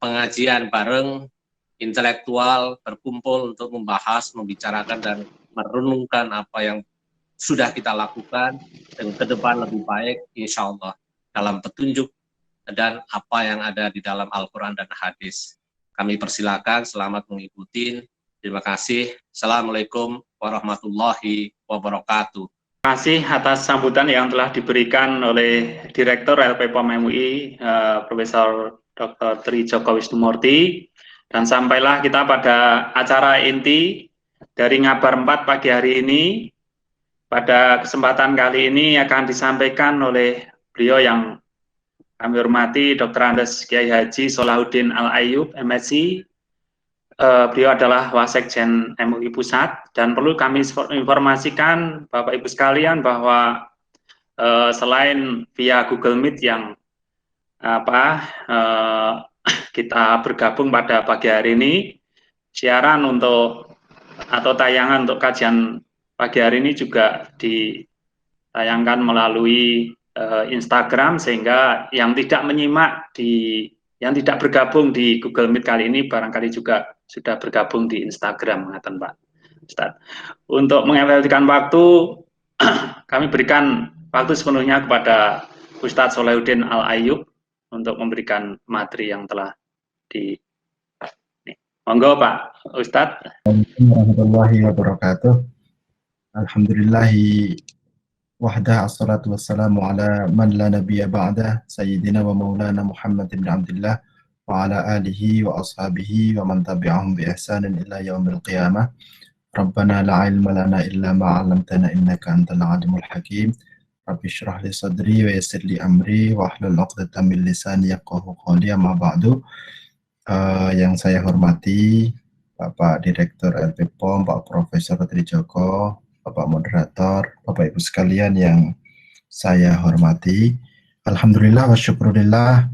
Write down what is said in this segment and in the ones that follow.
pengajian bareng, intelektual, berkumpul untuk membahas, membicarakan, dan merenungkan apa yang sudah kita lakukan, dan ke depan lebih baik, insya Allah, dalam petunjuk dan apa yang ada di dalam Al-Quran dan Hadis. Kami persilakan, selamat mengikuti. Terima kasih. Assalamualaikum warahmatullahi wabarakatuh. Terima kasih atas sambutan yang telah diberikan oleh Direktur LPPOM MUI, Profesor Dr. Tri Joko Wisnumurti. Dan sampailah kita pada acara inti dari Ngabar 4 pagi hari ini. Pada kesempatan kali ini akan disampaikan oleh beliau yang kami hormati, Dr. Andes Kiai Haji Solahuddin Al-Ayyub, MSc. Beliau adalah Wasekjen MUI Pusat, dan perlu kami informasikan Bapak Ibu sekalian bahwa selain via Google Meet yang kita bergabung pada pagi hari ini, siaran untuk atau tayangan untuk kajian pagi hari ini juga ditayangkan melalui Instagram, sehingga yang tidak menyimak yang tidak bergabung di Google Meet kali ini barangkali juga sudah bergabung di Instagram, Pak Ustadz. Untuk mengefektifkan waktu, kami berikan waktu sepenuhnya kepada Ustadz Solahuddin Al-Ayyub untuk memberikan materi yang telah Monggo Pak Ustadz. Assalamualaikum warahmatullahi wabarakatuh. Alhamdulillahi wahdah, assalatu wassalamu ala man la nabiyya ba'dah, sayyidina wa maulana Muhammad ibn Abdullah wa ala alihi wa ashabihi wa man tabi'ahum bi ihsanin ila yaumil qiyamah. Rabbana la ilma lana illa ma 'allamtana innaka antal alimul hakim. Rabbi shrah li sadri wa yassir li amri wa hlul 'uqdatam min lisani yafqahu qawli. Amma ba'du. Yang saya hormati Bapak Direktur LPPOM, Pak Profesor Tri Joko, Bapak Moderator, Bapak Ibu sekalian yang saya hormati. Alhamdulillah wa syukurillah,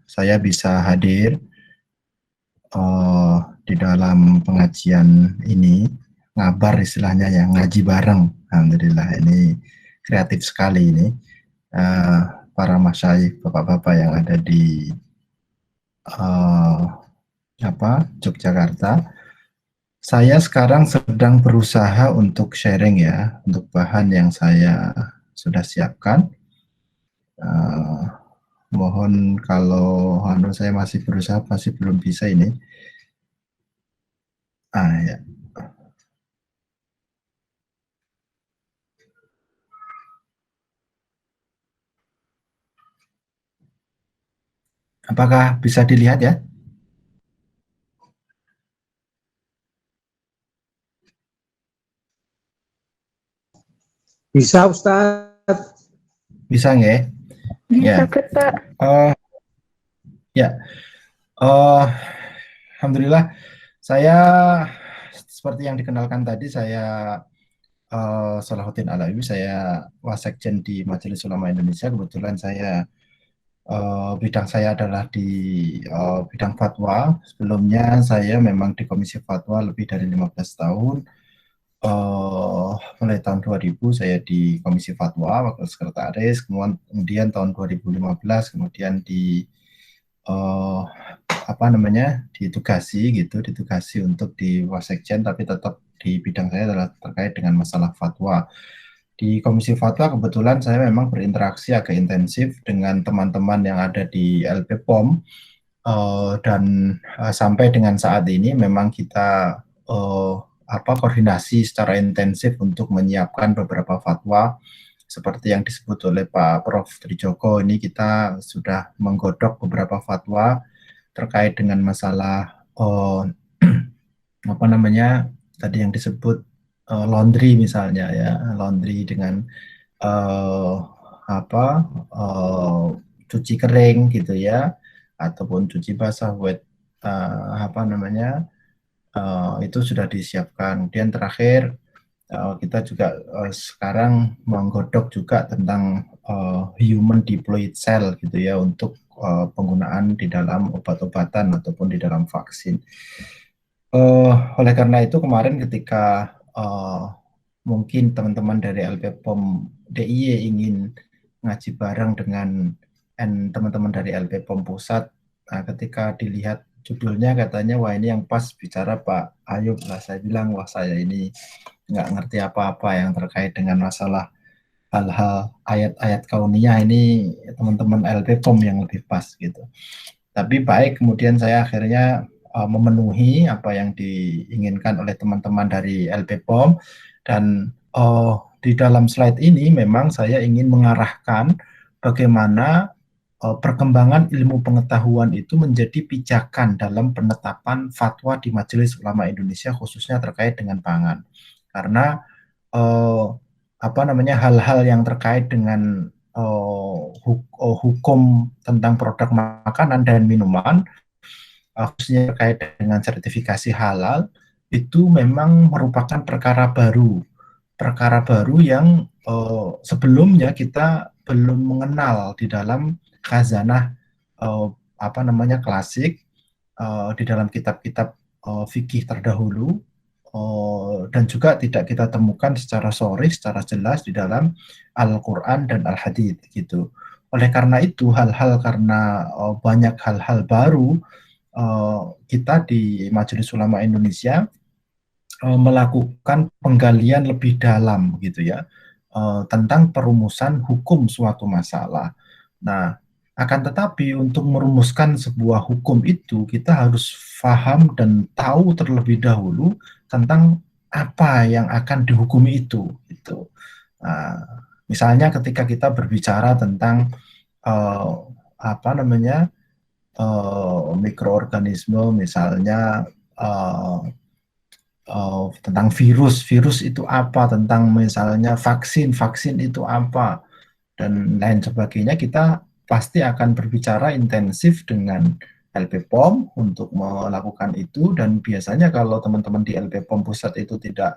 saya bisa hadir di dalam pengajian ini, ngabar istilahnya ya, ngaji bareng. Alhamdulillah, ini kreatif sekali ini. Para masyayikh, bapak-bapak yang ada di Yogyakarta. Saya sekarang sedang berusaha untuk sharing ya, untuk bahan yang saya sudah siapkan. Mohon kalau saya masih berusaha, masih belum bisa ini. Ya. Apakah bisa dilihat ya? Bisa Ustadz. Bisa nggak? Bisa, Ya. Pak. Ya. Alhamdulillah, saya seperti yang dikenalkan tadi, saya Solahuddin Al-Ayyub, saya Wasekjen di Majelis Ulama Indonesia. Kebetulan saya bidang saya adalah di bidang fatwa. Sebelumnya saya memang di Komisi Fatwa lebih dari 15 tahun. Mulai tahun 2000 saya di Komisi Fatwa, Wakil Sekretaris, kemudian tahun 2015 kemudian ditugasi untuk di Wasekjen, tapi tetap di bidang saya adalah terkait dengan masalah fatwa. Di Komisi Fatwa kebetulan saya memang berinteraksi agak intensif dengan teman-teman yang ada di LPPOM, dan sampai dengan saat ini memang kita koordinasi secara intensif untuk menyiapkan beberapa fatwa seperti yang disebut oleh Pak Prof. Tri Joko. Ini kita sudah menggodok beberapa fatwa terkait dengan masalah tadi yang disebut laundry misalnya ya, laundry dengan cuci kering gitu ya, ataupun cuci basah wet, itu sudah disiapkan. Kemudian terakhir kita juga sekarang menggodok juga tentang human diploid cell gitu ya, untuk penggunaan di dalam obat-obatan ataupun di dalam vaksin. Oleh karena itu kemarin ketika mungkin teman-teman dari LPPOM DIY ingin ngaji bareng dengan teman-teman dari LPPOM Pusat Nah, ketika dilihat judulnya katanya, wah ini yang pas bicara Pak Ayub lah. Saya bilang, wah saya ini nggak ngerti apa-apa yang terkait dengan masalah hal-hal ayat-ayat kauniyah ini, teman-teman LP POM yang lebih pas gitu. Tapi baik, kemudian saya akhirnya memenuhi apa yang diinginkan oleh teman-teman dari LP POM, dan di dalam slide ini memang saya ingin mengarahkan bagaimana perkembangan ilmu pengetahuan itu menjadi pijakan dalam penetapan fatwa di Majelis Ulama Indonesia, khususnya terkait dengan pangan. Karena hal-hal yang terkait dengan hukum tentang produk makanan dan minuman, khususnya terkait dengan sertifikasi halal, itu memang merupakan perkara baru yang sebelumnya kita belum mengenal di dalam khazanah klasik, di dalam kitab-kitab fikih terdahulu, dan juga tidak kita temukan secara sharih, secara jelas di dalam Al-Quran dan Al-Hadits gitu. Oleh karena itu, karena banyak hal-hal baru, kita di Majelis Ulama Indonesia melakukan penggalian lebih dalam gitu ya, tentang perumusan hukum suatu masalah. Nah, akan tetapi untuk merumuskan sebuah hukum itu kita harus paham dan tahu terlebih dahulu tentang apa yang akan dihukumi itu. Gitu. Nah, misalnya ketika kita berbicara tentang mikroorganisme, misalnya tentang virus itu apa, tentang misalnya vaksin itu apa, dan lain sebagainya, kita pasti akan berbicara intensif dengan LP POM untuk melakukan itu. Dan biasanya kalau teman-teman di LP POM pusat itu tidak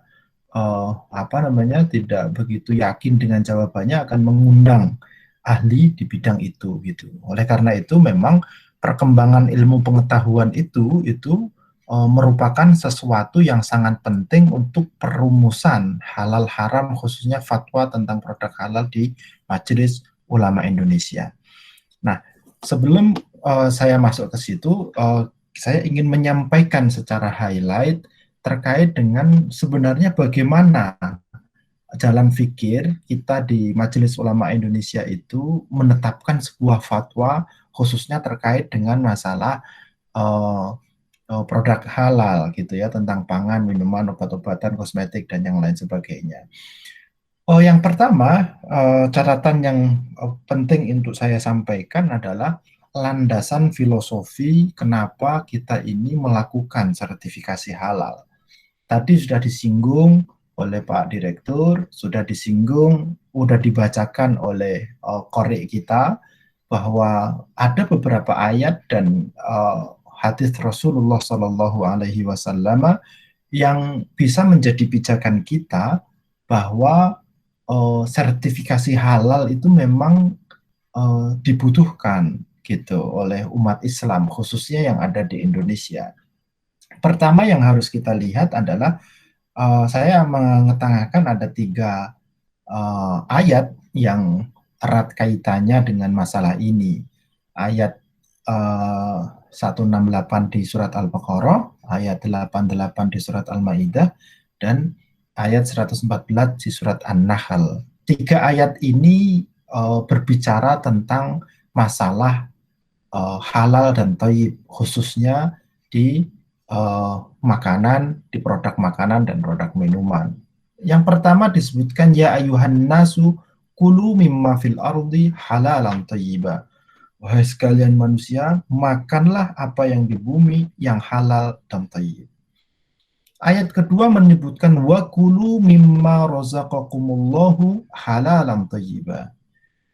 tidak begitu yakin dengan jawabannya, akan mengundang ahli di bidang itu gitu. Oleh karena itu memang perkembangan ilmu pengetahuan itu merupakan sesuatu yang sangat penting untuk perumusan halal haram, khususnya fatwa tentang produk halal di Majelis Ulama Indonesia. Nah, sebelum saya masuk ke situ, saya ingin menyampaikan secara highlight terkait dengan sebenarnya bagaimana jalan fikir kita di Majelis Ulama Indonesia itu menetapkan sebuah fatwa, khususnya terkait dengan masalah produk halal gitu ya, tentang pangan, minuman, obat-obatan, kosmetik, dan yang lain sebagainya. Yang pertama, catatan yang penting untuk saya sampaikan adalah landasan filosofi kenapa kita ini melakukan sertifikasi halal. Tadi sudah disinggung oleh Pak Direktur, sudah dibacakan oleh korek kita, bahwa ada beberapa ayat dan hadis Rasulullah Shallallahu Alaihi Wasallam yang bisa menjadi pijakan kita bahwa sertifikasi halal itu memang dibutuhkan gitu oleh umat Islam, khususnya yang ada di Indonesia. Pertama yang harus kita lihat adalah saya mengetengahkan ada 3 ayat yang erat kaitannya dengan masalah ini. Ayat 168 di surat Al-Baqarah, ayat 88 di surat Al-Maidah, dan ayat 114 di surat An-Nahl. 3 ayat ini berbicara tentang masalah halal dan thayyib, khususnya di makanan, di produk makanan dan produk minuman. Yang pertama disebutkan, ya ayuhan nasu kulu mimma fil ardi halalan thayyiba. Wahai sekalian manusia, makanlah apa yang di bumi yang halal dan thayyib. Ayat kedua menyebutkan wa kulu mimma razaqakumullahu halalan thayyiba.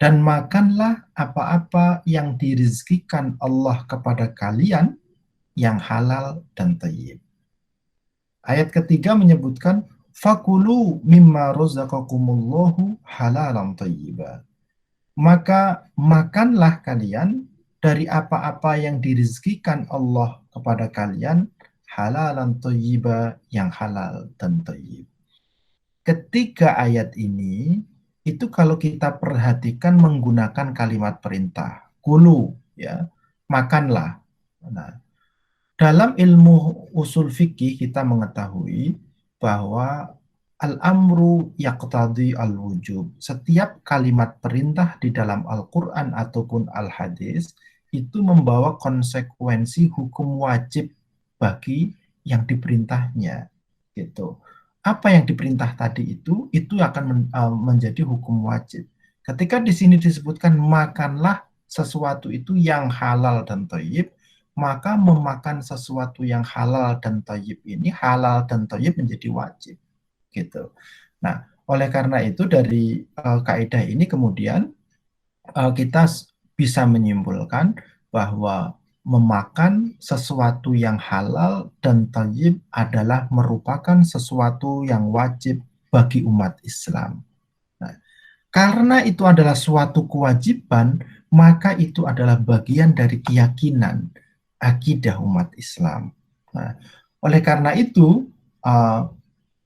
Dan makanlah apa-apa yang dirizkikan Allah kepada kalian yang halal dan thayyib. Ayat ketiga menyebutkan fakulu mimma razaqakumullahu halalan thayyiba. Maka makanlah kalian dari apa-apa yang dirizkikan Allah kepada kalian halalan thayyiba, yang halal dan thayyib. Ketiga ayat ini itu kalau kita perhatikan menggunakan kalimat perintah, kulu ya, makanlah. Nah, dalam ilmu usul fikih kita mengetahui bahwa al-amru yaqtadi al-wujub. Setiap kalimat perintah di dalam Al-Quran ataupun Al-Hadis itu membawa konsekuensi hukum wajib bagi yang diperintahnya. Gitu. Apa yang diperintah tadi itu akan menjadi hukum wajib. Ketika di sini disebutkan makanlah sesuatu itu yang halal dan thayyib, maka memakan sesuatu yang halal dan thayyib ini, halal dan thayyib menjadi wajib. Gitu. Nah, oleh karena itu dari kaidah ini kemudian kita bisa menyimpulkan bahwa memakan sesuatu yang halal dan thayyib adalah merupakan sesuatu yang wajib bagi umat Islam. Nah, karena itu adalah suatu kewajiban, maka itu adalah bagian dari keyakinan akidah umat Islam. Nah, oleh karena itu,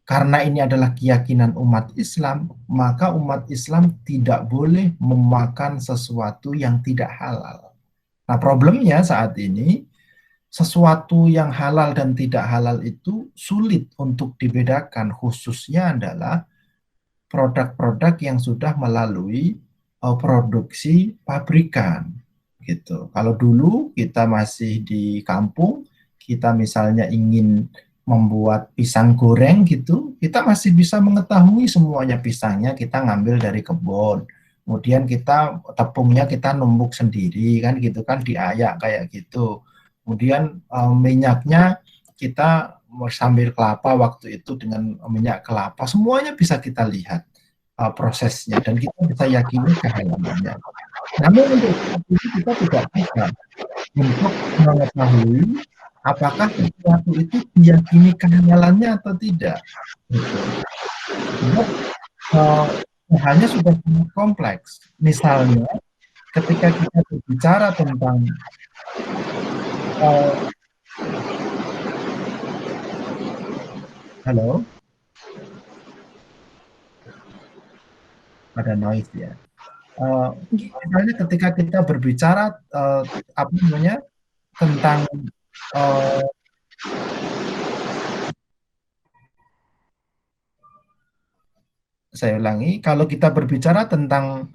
karena ini adalah keyakinan umat Islam, maka umat Islam tidak boleh memakan sesuatu yang tidak halal. Nah, problemnya saat ini, sesuatu yang halal dan tidak halal itu sulit untuk dibedakan, khususnya adalah produk-produk yang sudah melalui produksi pabrikan. Gitu. Kalau dulu kita masih di kampung, kita misalnya ingin membuat pisang goreng gitu, kita masih bisa mengetahui semuanya pisangnya kita ngambil dari kebun. Kemudian kita tepungnya kita numbuk sendiri kan gitu kan, diayak kayak gitu. Kemudian minyaknya kita sambil kelapa waktu itu dengan minyak kelapa, semuanya bisa kita lihat prosesnya dan kita bisa yakini kehalalannya. Namun untuk saat ini kita tidak bisa untuk mengetahui apakah sesuatu itu diyakini kehalalannya atau tidak. Gitu. Hanya sudah sangat kompleks. Misalnya, ketika kita berbicara tentang halo, ada noise ya. Misalnya ketika kita berbicara apa namanya tentang saya ulangi, kalau kita berbicara tentang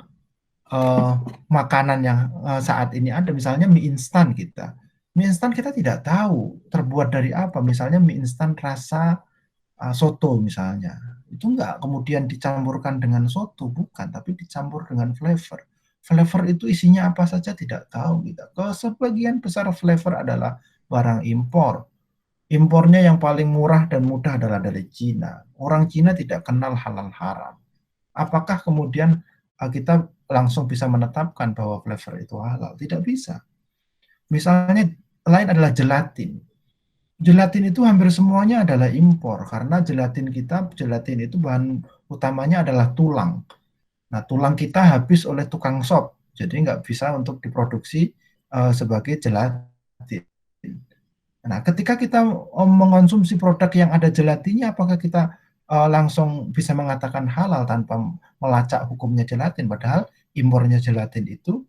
makanan yang saat ini ada, misalnya mie instan kita. Mie instan kita tidak tahu terbuat dari apa. Misalnya mie instan rasa soto misalnya. Itu enggak kemudian dicampurkan dengan soto, bukan, tapi dicampur dengan flavor. Flavor itu isinya apa saja tidak tahu kita. Sebagian besar flavor adalah barang impor. Impornya yang paling murah dan mudah adalah dari Cina. Orang Cina tidak kenal halal haram. Apakah kemudian kita langsung bisa menetapkan bahwa flavor itu halal? Tidak bisa. Misalnya lain adalah gelatin. Gelatin itu hampir semuanya adalah impor karena gelatin itu bahan utamanya adalah tulang. Nah, tulang kita habis oleh tukang sop, jadi nggak bisa untuk diproduksi sebagai gelatin. Nah, ketika kita mengonsumsi produk yang ada gelatinnya, apakah kita langsung bisa mengatakan halal tanpa melacak hukumnya gelatin? Padahal impornya gelatin itu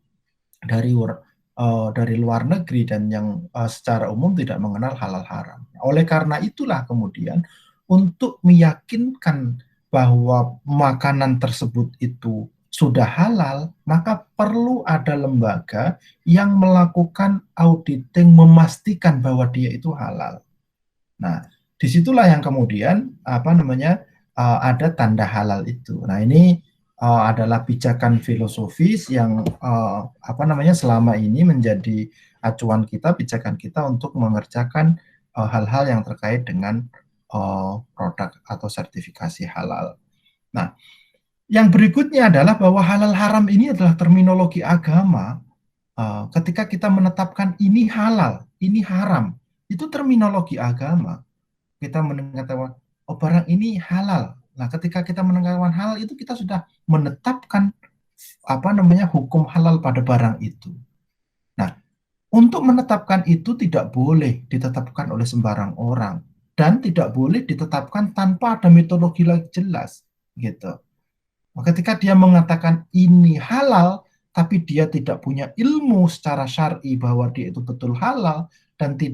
dari luar negeri dan yang secara umum tidak mengenal halal haram. Oleh karena itulah kemudian untuk meyakinkan bahwa makanan tersebut itu sudah halal, maka perlu ada lembaga yang melakukan auditing memastikan bahwa dia itu halal. Nah, disitulah yang kemudian ada tanda halal itu. Nah, ini adalah pijakan filosofis yang selama ini menjadi acuan kita, pijakan kita untuk mengerjakan hal-hal yang terkait dengan produk atau sertifikasi halal. Nah, yang berikutnya adalah bahwa halal haram ini adalah terminologi agama. Ketika kita menetapkan ini halal, ini haram, itu terminologi agama. Kita mengatakan, oh barang ini halal. Nah, ketika kita menetapkan halal itu kita sudah menetapkan hukum halal pada barang itu. Nah, untuk menetapkan itu tidak boleh ditetapkan oleh sembarang orang dan tidak boleh ditetapkan tanpa ada metodologi jelas, gitu. Ketika dia mengatakan ini halal, tapi dia tidak punya ilmu secara syar'i bahwa dia itu betul halal dan tidak